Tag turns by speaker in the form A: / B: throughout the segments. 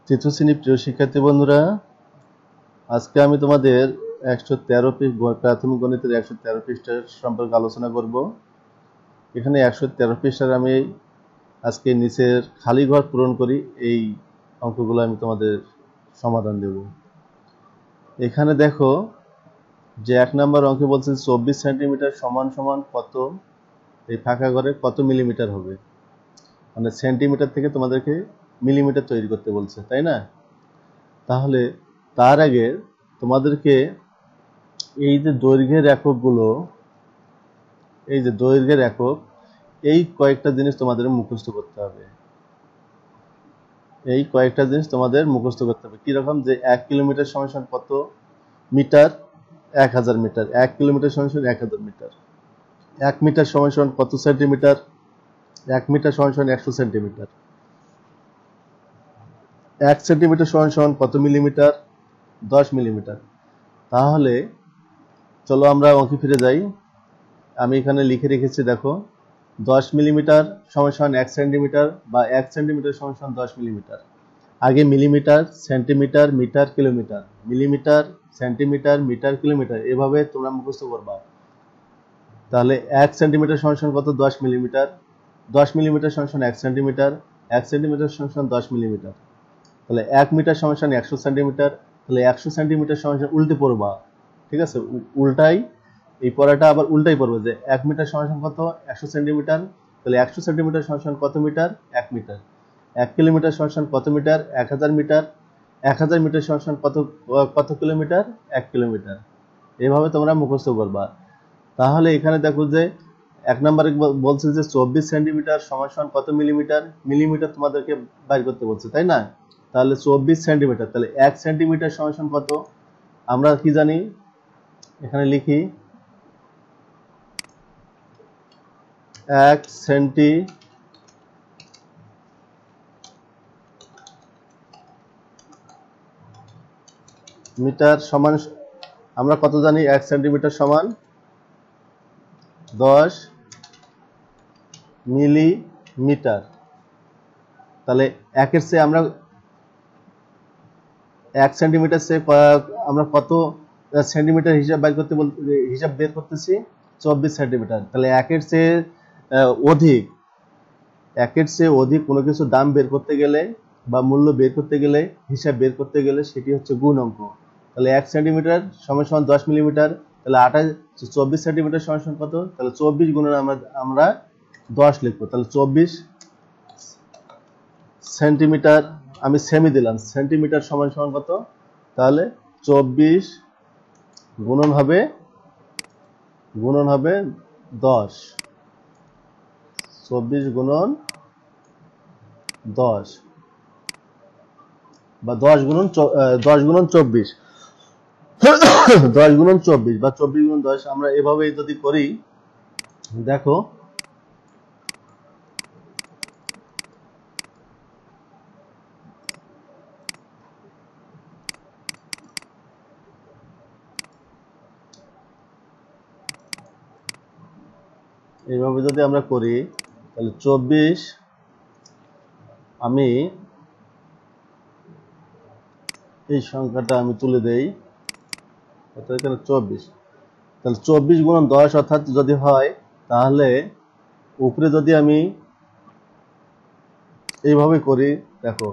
A: তৃতীয় শ্রেণীর প্রিয় শিক্ষার্থী বন্ধুরা, আজকে আমি তোমাদের 113 প্রাথমিক গণিতের 113 পৃষ্ঠার সম্পর্কে আলোচনা করব। এখানে 113 পৃষ্ঠার আমি আজকে নিচের খালি ঘর পূরণ করি এই অঙ্কগুলো আমি তোমাদের সমাধান দেব। এখানে দেখো যে 1 নম্বর অঙ্কে বলছে 24 সেন্টিমিটার সমান সমান কত, এই ফাঁকা ঘরে কত মিলিমিটার হবে, মানে সেন্টিমিটার থেকে তোমাদেরকে মিলিমিটার তৈরি করতে বলছে, তাই না? তাহলে তার আগে তোমাদেরকে এই যে দৈর্ঘ্যের এককগুলো, এই যে দৈর্ঘ্যের একক, এই কয়েকটা জিনিস তোমাদের মুখস্থ করতে হবে। এই কয়েকটা জিনিস তোমাদের মুখস্থ করতে হবে। কিরকম? যে 1 কিলোমিটার সমান কত মিটার? 1000 মিটার। 1 কিলোমিটার সমান 1000 মিটার। 1 মিটার সমান কত সেন্টিমিটার? 1 মিটার সমান 100 সেন্টিমিটার। 1 সেন্টিমিটার সমান কত মিলিমিটার? 10 মিলিমিটার। তাহলে চলো আমরা অঙ্কে ফিরে যাই। আমি এখানে লিখে রেখেছি, দেখো 10 মিলিমিটার সমান 1 সেন্টিমিটার বা 1 সেন্টিমিটার সমান 10 মিলিমিটার। আগে millimetre, centimetre, metre, kilometre, millimetre, centimetre, metre, kilometre, এভাবে তোমরা মুখস্থ করবা। তাহলে 1 সেন্টিমিটার সমান কত? 10 মিলিমিটার। 10 মিলিমিটার সমান 1 সেন্টিমিটার। 1 সেন্টিমিটার সমান 10 মিলিমিটার। তাহলে 1 মিটার সমান 100 সেন্টিমিটার। তাহলে 100 সেন্টিমিটার সমান উল্টে পড়বা, ঠিক আছে? উল্টাই, এই পড়াটা আবার উল্টাই পড়বে যে 1 মিটার সমান কত? 100 সেন্টিমিটার। তাহলে 100 সেন্টিমিটার সমান কত মিটার? 1 মিটার। 1 কিলোমিটার সমান কত মিটার? 1000 মিটার। 1000 মিটার সমান কত কিলোমিটার? 1 কিলোমিটার। এভাবে তোমরা মুখস্থ করবা। তাহলে এখানে দেখো যে 1 নম্বরে বলছে যে 24 সেন্টিমিটার সমান কত মিলিমিটার? মিলিমিটার তোমাদেরকে বাইর করতে বলছে, তাই না? তাহলে 24 সেন্টিমিটার, তাহলে 1 সেন্টিমিটার সমান কত? আমরা কি জানি? এখানে লিখি 1 সেন্টিমিটার সমান, আমরা কত জানি? 1 সেন্টিমিটার সমান 10 মিলিমিটার। তাহলে 1 এর চেয়ে আমরা 1 সেন্টিমিটার চেয়ে আমরা কত সেন্টিমিটার হিসাব বের করতেছি? 24 সেন্টিমিটার। তাহলে 1 এর চেয়ে অধিক, 1 এর চেয়ে অধিক কোনো কিছু দাম বের করতে গেলে বা মূল্য বের করতে গেলে, হিসাব বের করতে গেলে সেটি হচ্ছে গুণ অঙ্ক। তাহলে 1 সেন্টিমিটার সমান 10 মিলিমিটার। তাহলে 24 সেন্টিমিটার সমান কত? তাহলে 24 গুণন আমরা 10 লিখবো। তাহলে 24 সেন্টিমিটার, আমি সেমি দিলাম, সেন্টিমিটার সমান কত? তাহলে 24 গুণন হবে 10। 24 গুণন 10 বা 10 গুণন 24 10 গুণন 24 বা 24 গুণন 10, আমরা এভাবে যদি করি, দেখো এইভাবে যদি আমরা করি, তাহলে 24, আমি এই সংখ্যাটা আমি তুলে দেই, এখানে 24, তাহলে 24 গুণন 10 অর্থাৎ যদি হয়, তাহলে উপরে যদি আমি এইভাবে করি, দেখো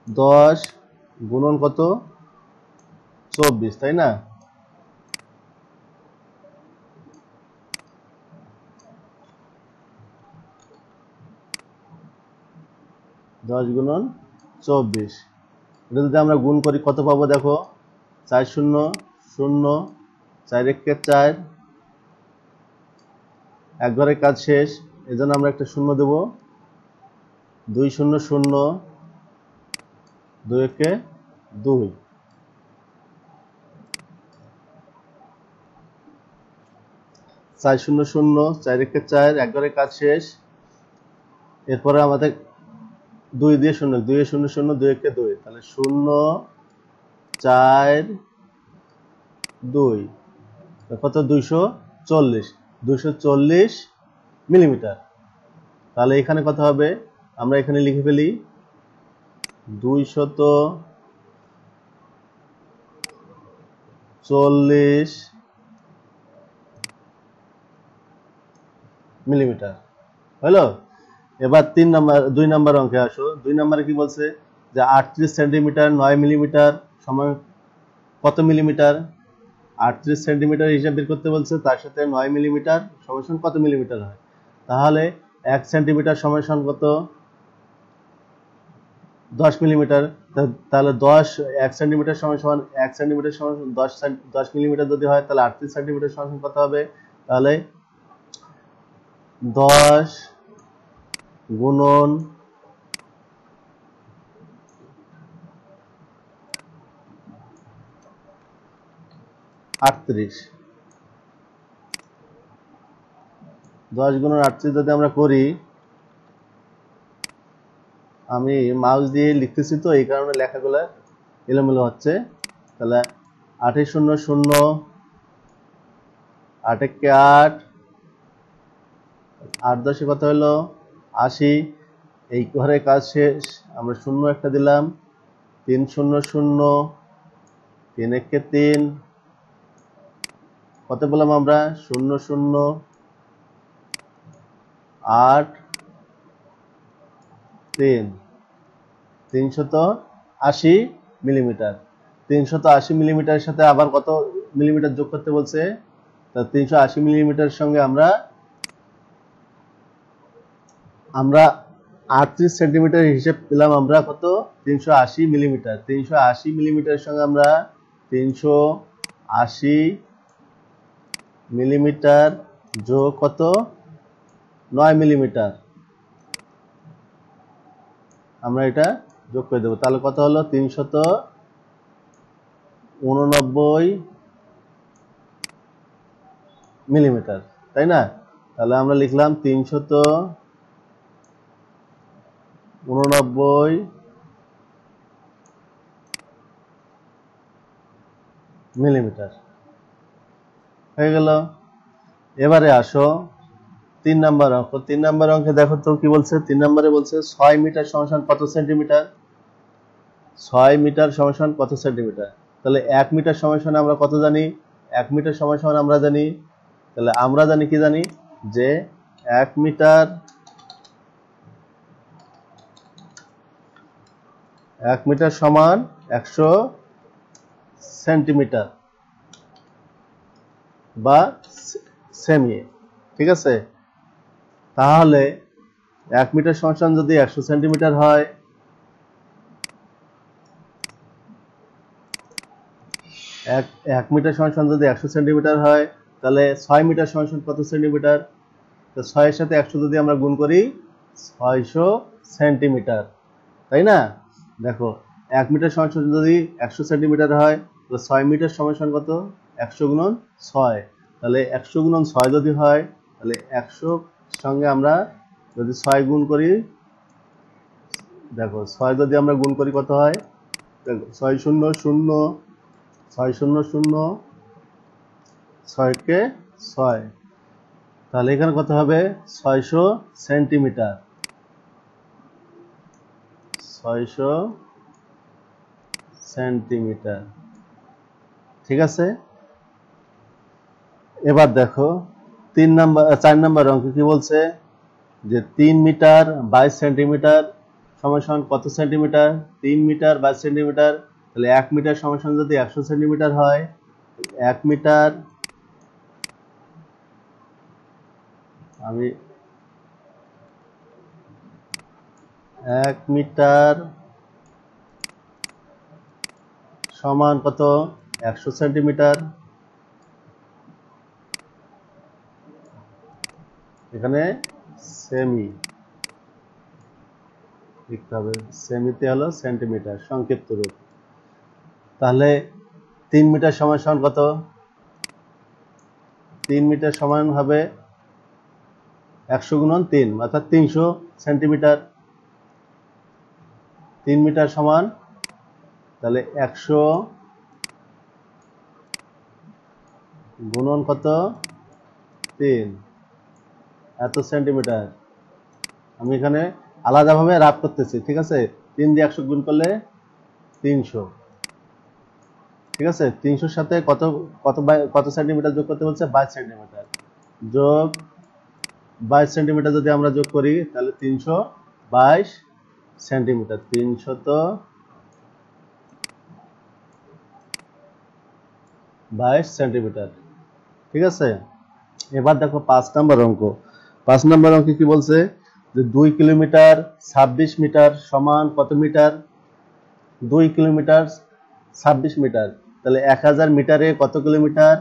A: 10 গুণন কত? 24, তাই না? দশ গুণন 24, এটা যদি আমরা গুণ করি কত পাবো? দেখো 4 শূন্য 0, 4 একে 4, এক ঘরের কাজ শেষ, এজন্য আমরা একটা শূন্য দেব। 2 0 0, 2 একে 2, 4 0 0, 4 একে 4, এক ঘরের কাজ শেষ। এরপরে আমাদের 2 দিয়ে 0, 2 এ 0 0, 2 একে 2, তাহলে 0 4 2 কত? 240 মিলিমিটার। তাহলে এখানে কত হবে? আমরা এখানে লিখে ফেলি 240 মিলিমিটার হলো। এবার 2 নম্বর অঙ্কে আসো। 2 নম্বরে কি বলছে যে 38 সেন্টিমিটার 9 মিলিমিটার সমান কত মিলিমিটার? 38 সেন্টিমিটার হিসাব বের করতে বলছে, তার সাথে 9 মিলিমিটার সমান কত মিলিমিটার হয়? তাহলে 1 সেন্টিমিটার সমান কত? 10 মিলিমিটার। তাহলে 1 সেন্টিমিটার সমান 1 সেন্টিমিটার সমান 10 মিলিমিটার যদি হয়, তাহলে 38 সেন্টিমিটার সমান কত হবে? তাহলে 10 গুণন 38, 10 গুণন 38 যদি আমরা করি, আমি মাউস দিয়ে লিখতেছি তো এই কারণে লেখাগুলো এলোমেলো হচ্ছে। তাহলে 8 শূন্য শূন্য, 8 একে 8, 8 10 কত হলো? 80। এই ঘরে কাজ শেষ, আমরা শূন্য একটা দিলাম। 3 শূন্য শূন্য, 3 একে 3, কত বললাম আমরা? 0 0 8 3, 380 মিলিমিটার। 380 মিলিমিটারের সাথে আবার কত মিলিমিটার যোগ করতে বলছে? তা 380 মিলিমিটারের সঙ্গে আমরা 38 সেন্টিমিটার হিসেব পেলাম আমরা কত? 380 মিলিমিটার। 380 মিলিমিটারের সঙ্গে আমরা 380 মিলিমিটার যোগ কত? 9 মিলিমিটার, আমরা এটা যোগ করে দেবো। তাহলে কত হলো? 389 মিলিমিটার, তাই না? তাহলে আমরা লিখলাম 389 মিলিমিটার হয়ে গেল। এবারে আসো 3 নম্বর অঙ্ক। 3 নম্বর অঙ্কে দেখো তো কি বলছে। 3 নম্বরে বলছে 6 মিটার সমান কত সেন্টিমিটার? 6 মিটার সমান কত সেন্টিমিটার? তাহলে 1 মিটার সমান আমরা কত জানি? 1 মিটার সমান আমরা জানি, তাহলে আমরা জানি কি জানি? যে 1 মিটার 1 মিটার সমান 100 সেন্টিমিটার বা সেমি, ঠিক আছে? তাহলে 1 মিটার সমান যদি 100 সেন্টিমিটার হয়, 1 মিটার সমান যদি 100 সেন্টিমিটার হয়, তাহলে 6 মিটার সমান কত সেন্টিমিটার? তো 6 এর সাথে 100 যদি আমরা গুণ করি, 600 সেন্টিমিটার, তাই না? দেখো 1 মিটার সমান যদি 100 সেন্টিমিটার হয়, তো 6 মিটার সমান কত? 100 গুণন 6। তাহলে 100 গুণন 6 যদি হয়, তাহলে 100 সঙ্গে আমরা যদি 6 গুণ করি, দেখো 6 যদি আমরা গুণ করি কত হয়? দেখো 6 শূন্য শূন্য, 6 শূন্য শূন্য, 6 কে 6, তাহলে এখানে কত হবে? 600 সেন্টিমিটার। 600 সেন্টিমিটার, ঠিক আছে? এবার দেখো 4 নম্বর অঙ্ক কি বলছে যে 3 মিটার 22 সেন্টিমিটার সমান কত সেন্টিমিটার? 3 metre 22 centimetre. তাহলে 1 মিটার সমান যদি 100 সেন্টিমিটার হয়, 1 মিটার, আমি 1 মিটার সমান কত? 100 সেন্টিমিটার। এখানে সেমি লিখতে হবে, সেমিতে হলো সেন্টিমিটার সংক্ষিপ্ত রূপ। তাহলে 3 মিটার সমান কত? 3 মিটার সমান হবে 100 গুণন 3, অর্থাৎ 300 সেন্টিমিটার। 3 মিটার সমান, তাহলে 100 গুণন কত? 3, এত সেন্টিমিটার। আমি এখানে আলাদাভাবে রাফ করতেছি, ঠিক আছে? 3 দিয়ে 100 গুণ করলে 300। ঠিক আছে, 300 সাথে কত কত কত সেন্টিমিটার যোগ করতে বলছে? 22 সেন্টিমিটার। যোগ 22 সেন্টিমিটার যদি আমরা যোগ করি তাহলে 322 সেন্টিমিটার। 322 সেন্টিমিটার। ঠিক আছে, এবার দেখো 5 নম্বর অঙ্ক। 5 নম্বর অঙ্কে কি বলছে? যে 2 কিলোমিটার 26 মিটার সমান কত মিটার? 2 kilometre 26 metre. তাহলে 1000 মিটারে কত কিলোমিটার?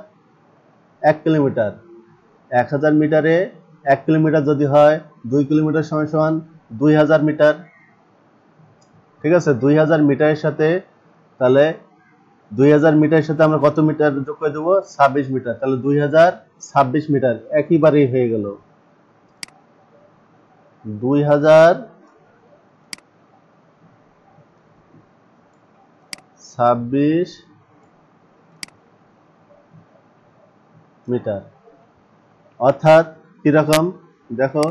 A: 1 কিলোমিটার। 1000 মিটারে 1 কিলোমিটার যদি হয় 2 কিলোমিটার সমান সমান 2000 মিটার। ঠিক আছে, 2000 মিটারের সাথে তাহলে 2000 মিটারের সাথে আমরা কত মিটার যোগ করে দেবো? 26 মিটার। তাহলে 2026 মিটার একইবারেই হয়ে গেল। 2026 মিটার। অর্থাৎ কিরকম? দেখো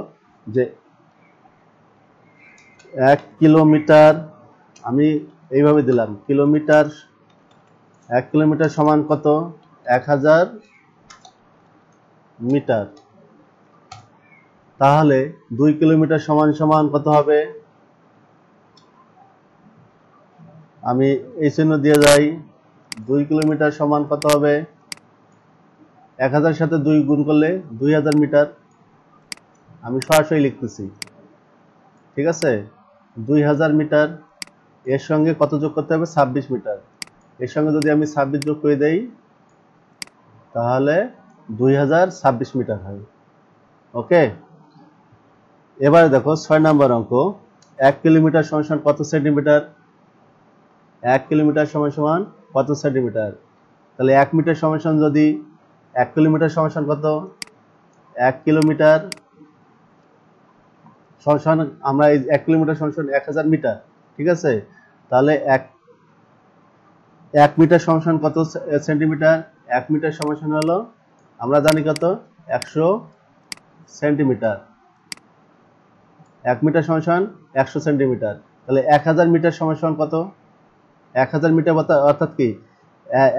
A: যে 1 কিলোমিটার, আমি এইভাবে দিলাম কিলোমিটার, 1 কিলোমিটার সমান কত? 1000 মিটার। তাহলে 2 কিলোমিটার সমান সমান কত হবে? আমি এই চিহ্ন দিয়ে যাই। 2 কিলোমিটার সমান কত হবে? 1000 সাথে 2 গুণ করলে 2000 মিটার। আমি সরাসরি লিখতেছি। ঠিক আছে, 2000 মিটার। এর সঙ্গে কত যোগ করতে হবে? 26 মিটার। এর সঙ্গে যদি আমি 26 যোগ করে দেই তাহলে 2026 মিটার হয়। ওকে, এবারে দেখো 6 নম্বর অঙ্ক। 1 কিলোমিটার সমান সমান কত সেন্টিমিটার? 1 কিলোমিটার সমান সমান কত সেন্টিমিটার? তাহলে 1 মিটার সমান সমান যদি 1 কিলোমিটার সমান সমান কত? 1 কিলোমিটার সমান সমান আমরা এই 1 কিলোমিটার সমান সমান 1000 মিটার। ঠিক আছে, তাহলে 1 মিটার সমান সমান কত সেন্টিমিটার? 1 মিটার সমান সমান হলো আমরা জানি কত? 100 সেন্টিমিটার। 1 মিটার সমান সমান 100 সেন্টিমিটার। তাহলে 1000 মিটার সমান সমান কত? 1000 মিটার অর্থাৎ কি?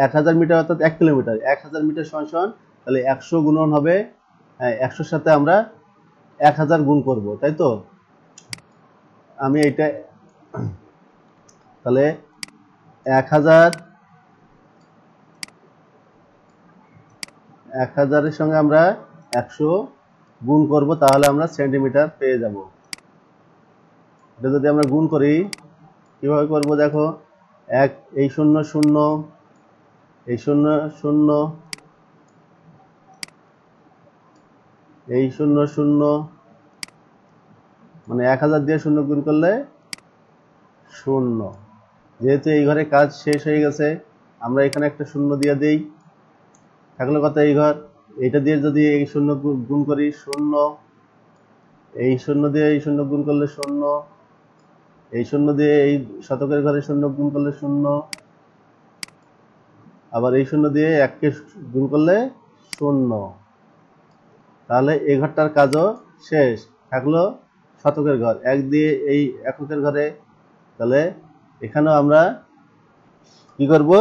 A: 1000 মিটার অর্থাৎ 1 কিলোমিটার। 1000 মিটার সমান সমান তাহলে 100 গুণন হবে, 100 সাথে আমরা 1000 গুণ করব, তাই তো? আমি এইটা তাহলে 1000 এর সঙ্গে আমরা 100 গুণ করব, তাহলে আমরা সেন্টিমিটার পেয়ে যাব। এটা যদি আমরা গুণ করি কিভাবে করব দেখো, এই 0 0, এই 0 0, এই 0 0, মানে 1000 দিয়ে 0 গুণ করলে 0। যেহেতু এই ঘরে কাজ শেষ হয়ে গেছে আমরা এখানে একটা 0 দিয়ে দেই। থাকলো কত এই ঘর? এটা দিয়ে যদি এই 0 গুণ করি 0, এই 0 দিয়ে এই 0 গুণ করলে 0, এই 0 দিয়ে এই শতকের ঘরে 0 গুণ করলে 0, আবার এই 0 দিয়ে 1 কে গুণ করলে 0। তাহলে এই ঘরটার কাজও শেষ। থাকলো শতকের ঘর, 1 দিয়ে এই এককের ঘরে। তাহলে এখানেও আমরা কি করব?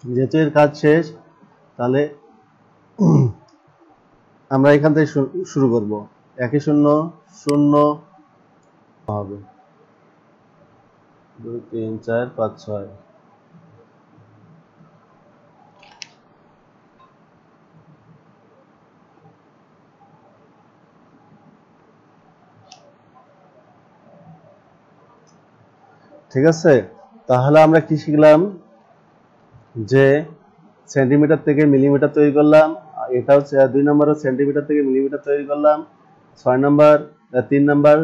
A: যেহেতু এর কাজ শেষ তাহলে আমরা এখান থেকে শুরু করব। 1 0 0 হবে, 2 3 4 5 6। ঠিক আছে, তাহলে আমরা কি শিখলাম? যে সেন্টিমিটার থেকে মিলিমিটার তৈরি করলাম। এটা হচ্ছে 2 নম্বর, সেন্টিমিটার থেকে মিলিমিটার তৈরি করলাম। 6 নম্বর 3 নম্বর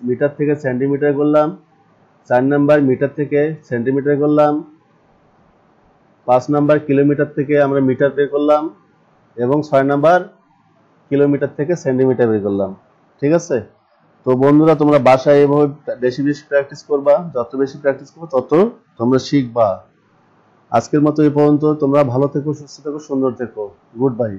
A: মিটার থেকে সেন্টিমিটার করলাম। 4 নম্বর মিটার থেকে সেন্টিমিটার করলাম। 5 নম্বর কিলোমিটার থেকে আমরা মিটার বের করলাম এবং 6 নম্বর কিলোমিটার থেকে সেন্টিমিটার বের করলাম। ঠিক আছে, তো বন্ধুরা তোমরা বাসায় এভাবে বেশি বেশি প্র্যাকটিস করবা। যত বেশি প্র্যাকটিস করবে তত তোমরা শিখবা। আজকের মতো এই পর্যন্ত। তোমরা ভালো থেকো, সুস্থ থেকো, সুন্দর থেকো। Good bye.